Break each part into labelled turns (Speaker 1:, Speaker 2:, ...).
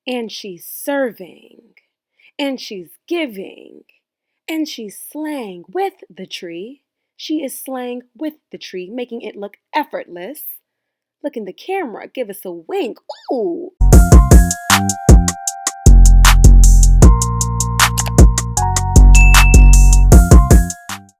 Speaker 1: And she's serving. And she's giving. And she's slaying with the tree. She is slaying with the tree, making it look effortless. Look in the camera, give us a wink. Ooh!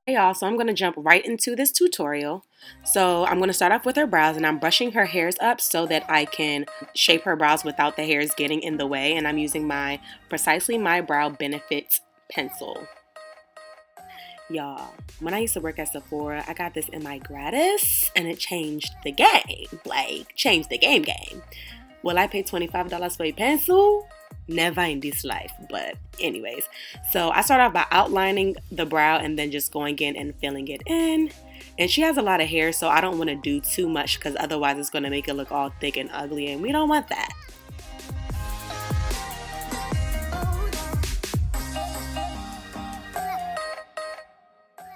Speaker 1: Hey y'all, so I'm going to jump right into this tutorial. So I'm going to start off with her brows, and I'm brushing her hairs up so that I can shape her brows without the hairs getting in the way, and I'm using my Precisely My Brow Benefits pencil. Y'all, when I used to work at Sephora, I got this in my gratis, and it changed the game. Like, changed the game. Will I pay $25 for a pencil? Never in this life. But anyways, so I start off by outlining the brow and then just going in and filling it in. And she has a lot of hair, so I don't want to do too much because otherwise it's going to make it look all thick and ugly, and we don't want that.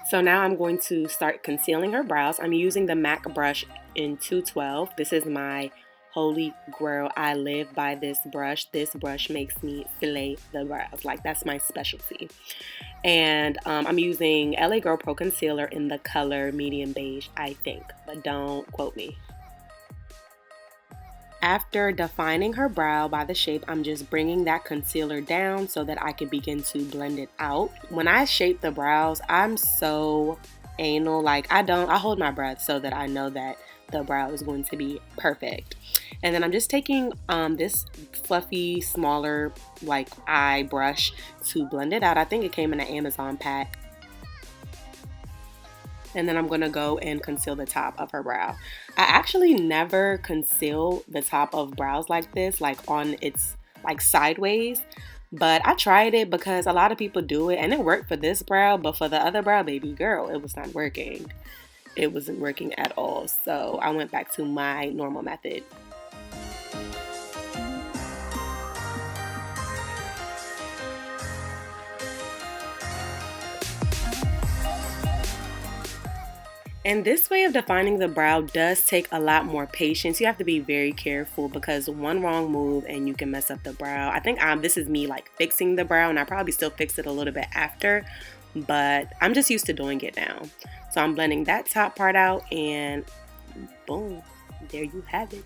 Speaker 1: So now I'm going to start concealing her brows. I'm using the MAC brush in 212. This is my holy grail. I live by this brush. This brush makes me fillet the brows. Like, that's my specialty. And I'm using LA Girl Pro Concealer in the color medium beige, I think. But don't quote me. After defining her brow by the shape, I'm just bringing that concealer down so that I can begin to blend it out. When I shape the brows, I'm so anal. Like, I hold my breath so that I know that the brow is going to be perfect. And then I'm just taking this fluffy, smaller, like, eye brush to blend it out. I think it came in an Amazon pack. And then I'm going to go and conceal the top of her brow. I actually never conceal the top of brows like this, like on its like sideways. But I tried it because a lot of people do it and it worked for this brow, but for the other brow, baby girl, it was not working. It wasn't working at all. So I went back to my normal method. And this way of defining the brow does take a lot more patience. You have to be very careful because one wrong move and you can mess up the brow. I think this is me like fixing the brow, and I probably still fix it a little bit after, but I'm just used to doing it now. So I'm blending that top part out, and boom, there you have it.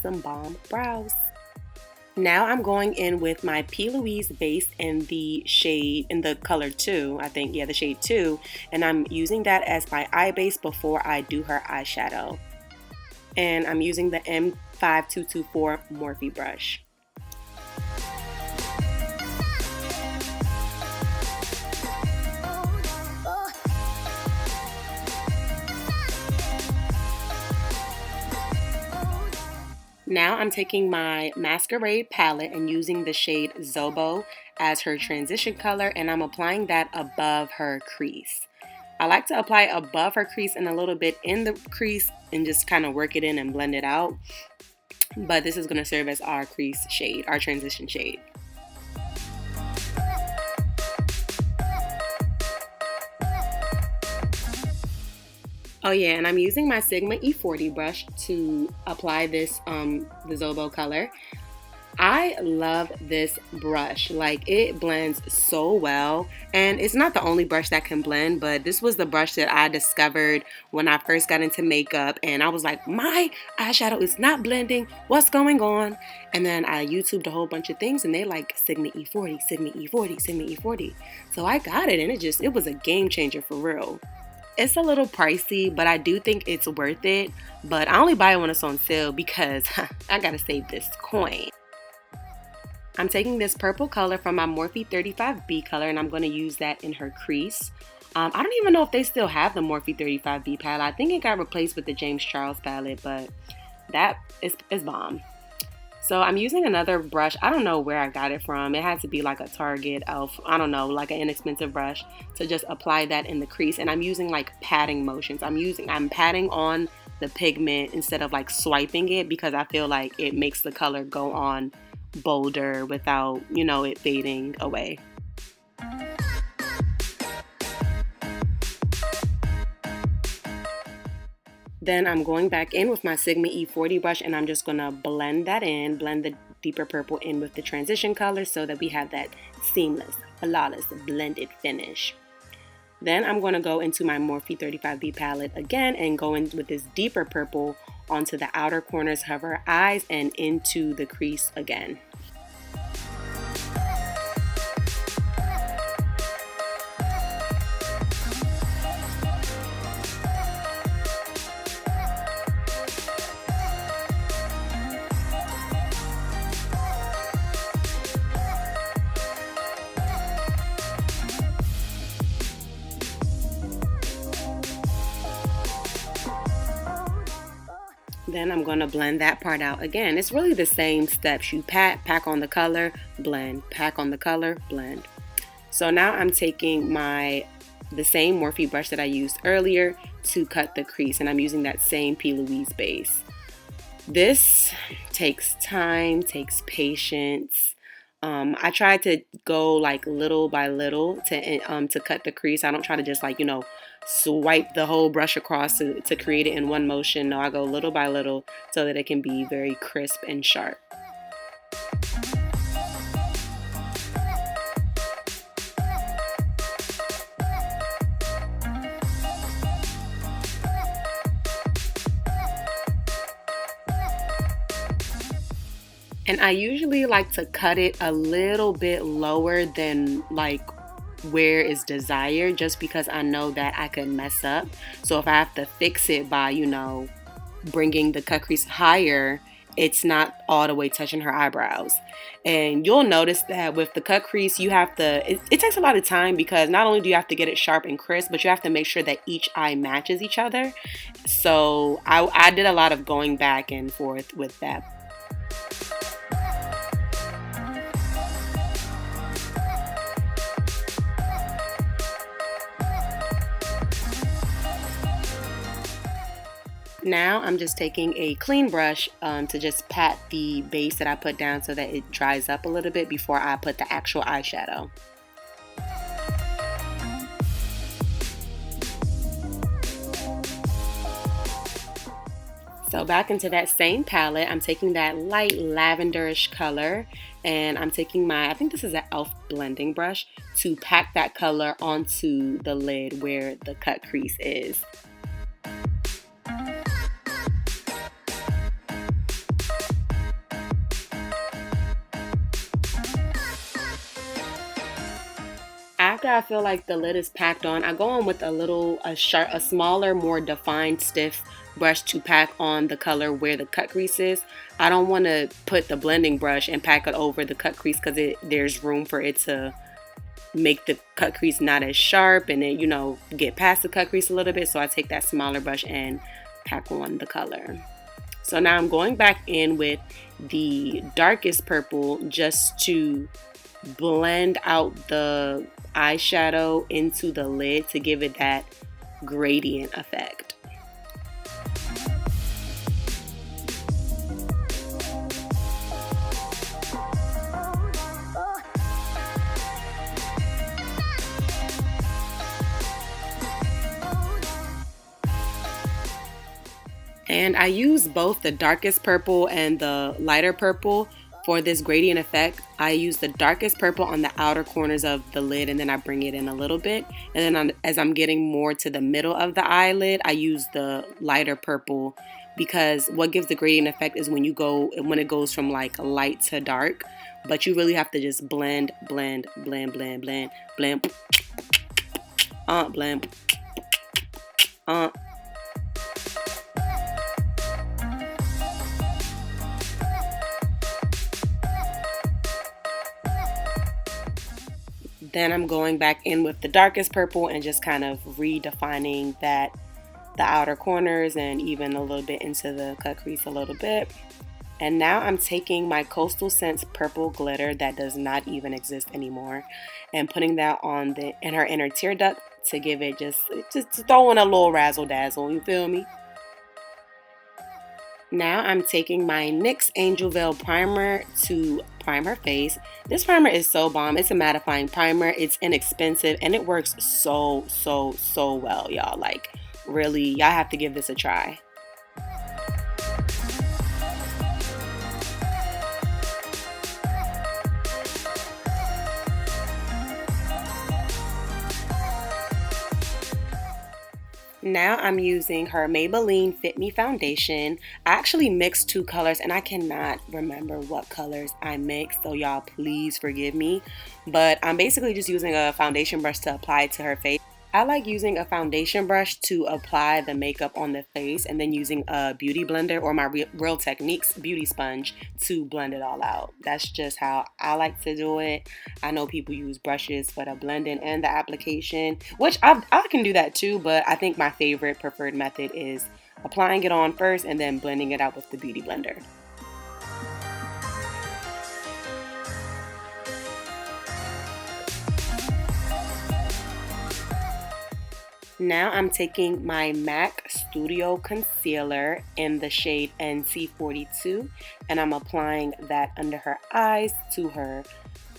Speaker 1: Some bomb brows. Now I'm going in with my P. Louise base in the shade, in the color 2, I think, yeah, the shade 2. And I'm using that as my eye base before I do her eyeshadow. And I'm using the M5224 Morphe brush. Now I'm taking my Masquerade palette and using the shade Zobo as her transition color, and I'm applying that above her crease. I like to apply it above her crease and a little bit in the crease and just kind of work it in and blend it out. But this is going to serve as our crease shade, our transition shade. Oh yeah, and I'm using my Sigma E40 brush to apply this, the Zobo color. I love this brush. Like, it blends so well, and it's not the only brush that can blend, but this was the brush that I discovered when I first got into makeup, and I was like, my eyeshadow is not blending, what's going on? And then I YouTubed a whole bunch of things, and they like Sigma E40, Sigma E40, Sigma E40. So I got it, and it was a game changer for real. It's a little pricey, but I do think it's worth it. But I only buy it when it's on sale because I gotta save this coin. I'm taking this purple color from my Morphe 35B color, and I'm going to use that in her crease. I don't even know if they still have the Morphe 35B palette. I think it got replaced with the James Charles palette, but that is bomb. So I'm using another brush. I don't know where I got it from. It had to be like a Target, Elf, I don't know, like an inexpensive brush to just apply that in the crease. And I'm using like patting motions. I'm patting on the pigment instead of like swiping it because I feel like it makes the color go on bolder without, you know, it fading away. Then I'm going back in with my Sigma E40 brush, and I'm just going to blend that in, blend the deeper purple in with the transition color so that we have that seamless, flawless, blended finish. Then I'm going to go into my Morphe 35B palette again and go in with this deeper purple onto the outer corners of her eyes and into the crease again. Then I'm going to blend that part out again. It's really the same steps. You pack on the color, blend, pack on the color, blend. So now I'm taking the same Morphe brush that I used earlier to cut the crease, and I'm using that same P. Louise base. This takes time, takes patience. I try to go like little by little to cut the crease. I don't try to just like, swipe the whole brush across to create it in one motion. No, I go little by little so that it can be very crisp and sharp. And I usually like to cut it a little bit lower than like where is desired, just because I know that I could mess up. So if I have to fix it by, bringing the cut crease higher, it's not all the way touching her eyebrows. And you'll notice that with the cut crease, it takes a lot of time, because not only do you have to get it sharp and crisp, but you have to make sure that each eye matches each other. So I did a lot of going back and forth with that. Now I'm just taking a clean brush to just pat the base that I put down so that it dries up a little bit before I put the actual eyeshadow. So back into that same palette, I'm taking that light lavenderish color, and I'm taking I think this is an e.l.f. blending brush, to pack that color onto the lid where the cut crease is. After I feel like the lid is packed on, I go on with a smaller, more defined, stiff brush to pack on the color where the cut crease is. I don't want to put the blending brush and pack it over the cut crease, because there's room for it to make the cut crease not as sharp and then, get past the cut crease a little bit. So I take that smaller brush and pack on the color. So now I'm going back in with the darkest purple just to blend out the eyeshadow into the lid to give it that gradient effect. And I use both the darkest purple and the lighter purple for this gradient effect. I use the darkest purple on the outer corners of the lid, and then I bring it in a little bit. And then as I'm getting more to the middle of the eyelid, I use the lighter purple, because what gives the gradient effect is when it goes from like light to dark. But you really have to just blend, blend, blend, blend, blend, blend, blend, Then I'm going back in with the darkest purple and just kind of redefining the outer corners and even a little bit into the cut crease a little bit. And now I'm taking my Coastal Scents purple glitter that does not even exist anymore and putting that in her inner tear duct to give it just throwing a little razzle dazzle, you feel me? Now I'm taking my NYX Angel Veil primer to prime her face. This primer is so bomb. It's a mattifying primer. It's inexpensive and it works so well, y'all. Like, really, y'all have to give this a try. Now I'm using her Maybelline Fit Me foundation. I actually mixed two colors and I cannot remember what colors I mixed, so y'all please forgive me. But I'm basically just using a foundation brush to apply it to her face. I like using a foundation brush to apply the makeup on the face and then using a beauty blender or my Real Techniques beauty sponge to blend it all out. That's just how I like to do it. I know people use brushes for the blending and the application, which I can do that too, but I think my favorite preferred method is applying it on first and then blending it out with the beauty blender. Now I'm taking my MAC Studio Concealer in the shade NC42 and I'm applying that under her eyes, to her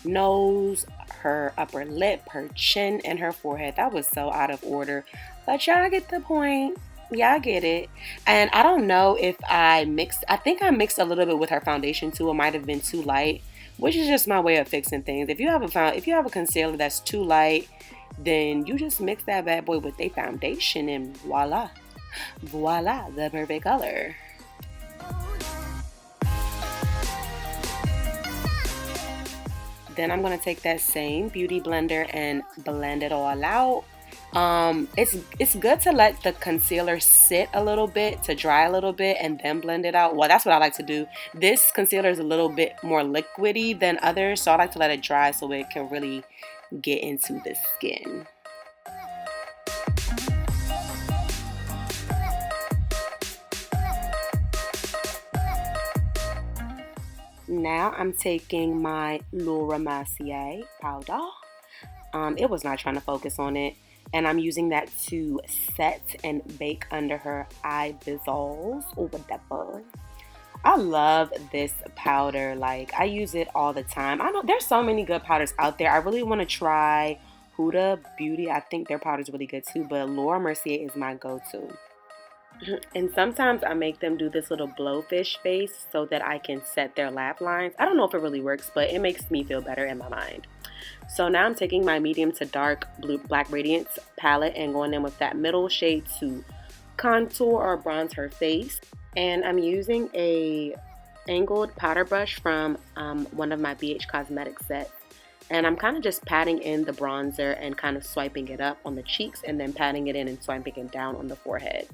Speaker 1: nose, her upper lip, her chin, and her forehead. That was so out of order, but y'all get the point. Y'all get it. And I don't know if I think I mixed a little bit with her foundation too. It might have been too light, which is just my way of fixing things. If you have a concealer that's too light, then you just mix that bad boy with a foundation and voila. Voila, the perfect color. Then I'm going to take that same beauty blender and blend it all out. It's good to let the concealer sit a little bit, to dry a little bit, and then blend it out. Well, that's what I like to do. This concealer is a little bit more liquidy than others, so I like to let it dry so it can really get into the skin. Now I'm taking my Laura Mercier powder. It was not trying to focus on it. And I'm using that to set and bake under her eye bezels or whatever. I love this powder. Like, I use it all the time. I know there's so many good powders out there. I really want to try Huda Beauty. I think their powder is really good too, but Laura Mercier is my go-to. And sometimes I make them do this little blowfish face so that I can set their laugh lines. I don't know if it really works, but it makes me feel better in my mind. So now I'm taking my medium to dark blue Black Radiance palette and going in with that middle shade to contour or bronze her face. And I'm using a angled powder brush from one of my BH Cosmetics sets. And I'm kind of just patting in the bronzer and kind of swiping it up on the cheeks and then patting it in and swiping it down on the forehead.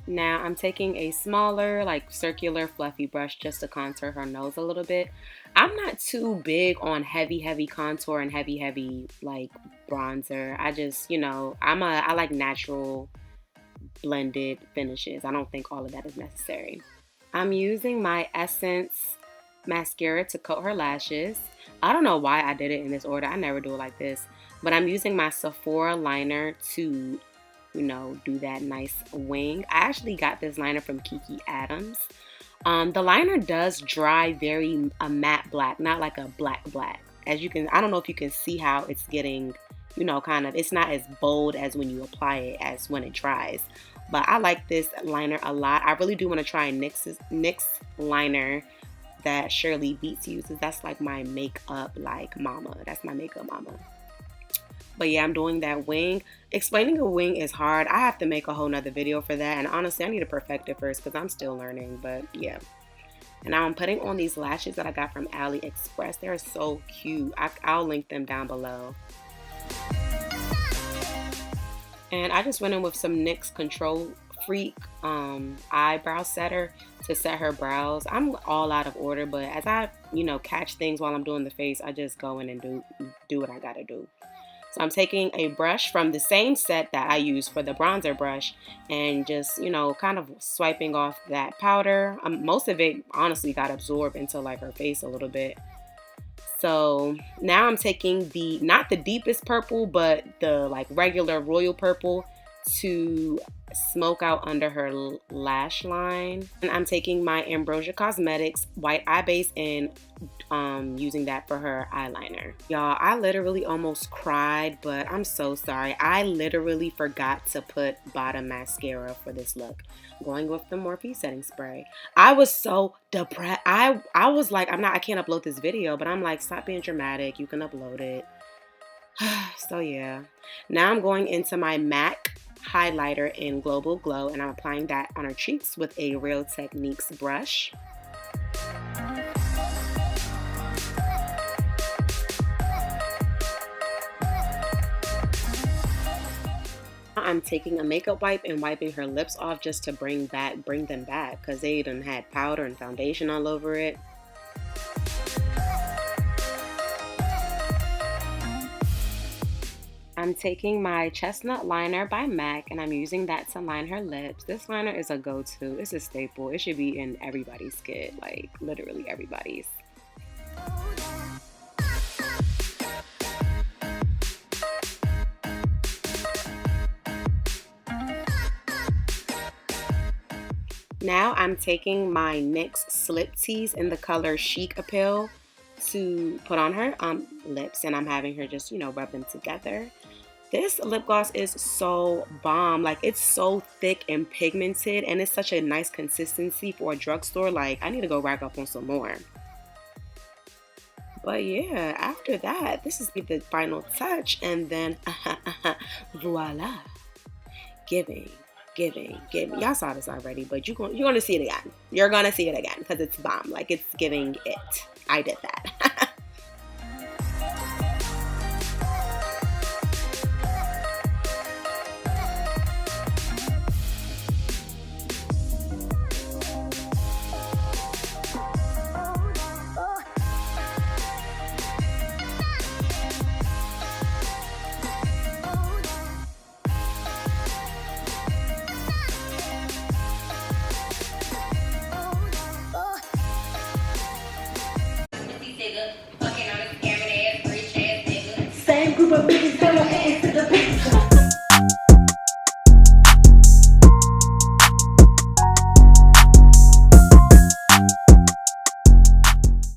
Speaker 1: Now I'm taking a smaller, like circular, fluffy brush just to contour her nose a little bit. I'm not too big on heavy contour and heavy like bronzer. I just, I like natural blended finishes. I don't think all of that is necessary. I'm using my Essence mascara to coat her lashes. I don't know why I did it in this order. I never do it like this. But I'm using my Sephora liner to do that nice wing. I actually got this liner from Kiki Adams. The liner does dry very a matte black, not like a black. As you can, I don't know if you can see how it's getting, it's not as bold as when you apply it as when it dries. But I like this liner a lot. I really do want to try NYX liner that Shirley Beats uses. That's like my makeup mama. That's my makeup mama. But yeah, I'm doing that wing. Explaining a wing is hard. I have to make a whole nother video for that. And honestly, I need to perfect it first because I'm still learning. But yeah. And now I'm putting on these lashes that I got from AliExpress. They're so cute. I'll link them down below. And I just went in with some NYX Control Freak eyebrow setter to set her brows. I'm all out of order, but as I, catch things while I'm doing the face, I just go in and do what I gotta do. So I'm taking a brush from the same set that I used for the bronzer brush and just, kind of swiping off that powder. Most of it honestly got absorbed into like her face a little bit. So now I'm taking not the deepest purple, but the like regular royal purple to smoke out under her lash line. And I'm taking my Ambrosia Cosmetics white eye base and using that for her eyeliner. Y'all, I literally almost cried, but I'm so sorry. I literally forgot to put bottom mascara for this look. Going with the Morphe setting spray. I was so depressed. I was like, I can't upload this video, but I'm like, stop being dramatic. You can upload it. So yeah. Now I'm going into my MAC highlighter in Global Glow, and I'm applying that on her cheeks with a Real Techniques brush. I'm taking a makeup wipe and wiping her lips off just to bring them back, because they done had powder and foundation all over it. I'm taking my Chestnut Liner by MAC, and I'm using that to line her lips. This liner is a go-to. It's a staple. It should be in everybody's kit, like literally everybody's. Now I'm taking my NYX Slip Tease in the color Chic Appeal to put on her lips, and I'm having her just, rub them together. This lip gloss is so bomb. Like, it's so thick and pigmented, and it's such a nice consistency for a drugstore. Like, I need to go rack up on some more. But yeah, after that, this is the final touch, and then voila, giving. Y'all saw this already, but you're gonna see it again. You're gonna see it again because it's bomb. Like, it's giving it. I did that.
Speaker 2: Same group of bitches,